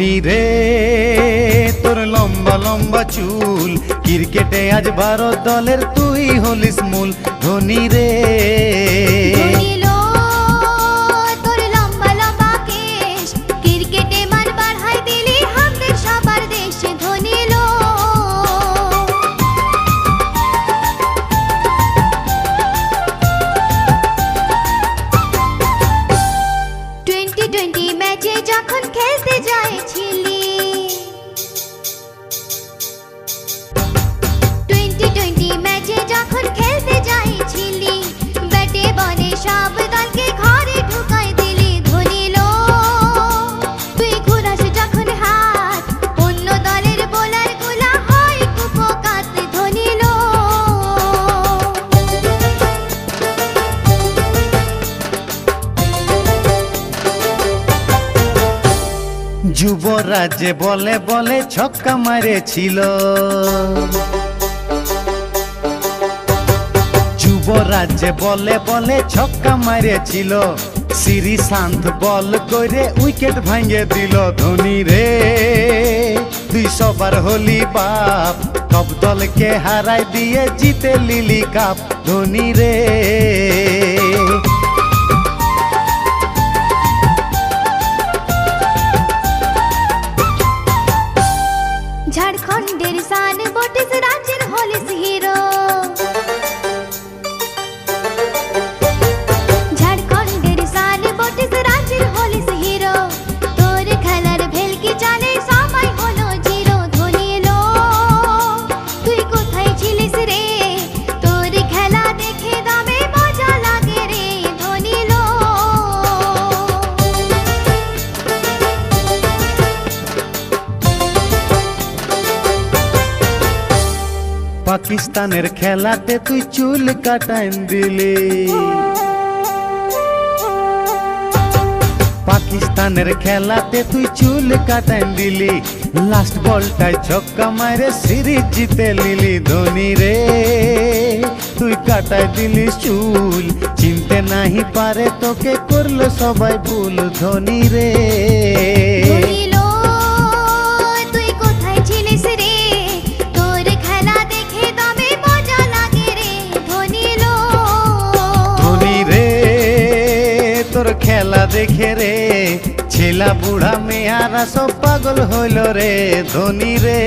ধোনি রে তোর লম্বা লম্বা চুল, ক্রিকেটে আজ ভারত দলের তুই হলিস মূল। ধোনি রে তোর লম্বা লম্বা কেশ, ক্রিকেটে মান বাড়াই দিলি আমাদের সবার দেশে। ধোনি লো 2020 ম্যাচে যখন খেলতে যাচ্ছিলি, 2020 ম্যাচে যখন খেলতে যাচ্ছিলি, ব্যাটে বলে সব দলকে ঘরে ঢুকাই দিলি। ধোনি লো তুই ঘুরাস যখন হাত, অন্য দলের বোলার গুলা হয় কুপকাত। ধোনি লো যুবরাজ যে বলে বলে ছক্কা মারেছিল, যুবরাজ যে বলে বলে ছক্কা মারেছিল, শ্রীশান্ত বল করে উইকেট ভাঙে দিল। ধোনি রে তুই সবার হলি বাপ, সব দলকে হারাই দিয়ে জিতে লিলি কাপ। ধোনি রে ঝাড়খণ্ডের শান বটিস রাজ্যের হলিস হিরো, ঝাড়খণ্ডের শান বটিস রাজ্যের হলিস হিরো, তোর খেলার ভেলকি চালে সময় হলো জিরো। ধোনি লো তুই কোথায় ছিলিস রে, তোর খেলা দেখে দমে মজা লাগে রে। ধোনি লো পাকিস্তানের খেলাতে তুই চুল কাটাইন দিলি, পাকিস্তানের খেলাতে তুই চুল কাটাইন দিলি, লাস্ট বলটায় ছক্কা মারে সিরিজ জিতে লিলি। ধোনি রে তুই কাটাই দিলি চুল, চিনতে নাহি পারে তোকে করলো সবাই ভুল। ধোনি রে ধোনি লো তুই কোথায় ছিলিস রে, তোর খেলা দেখে দমে মজা লাগে রে। ধোনি লো ধোনি রে তোর খেলা দেখে রে ছেলা বুড়া মেয়ারা সব পাগল হইল রে। ধোনি রে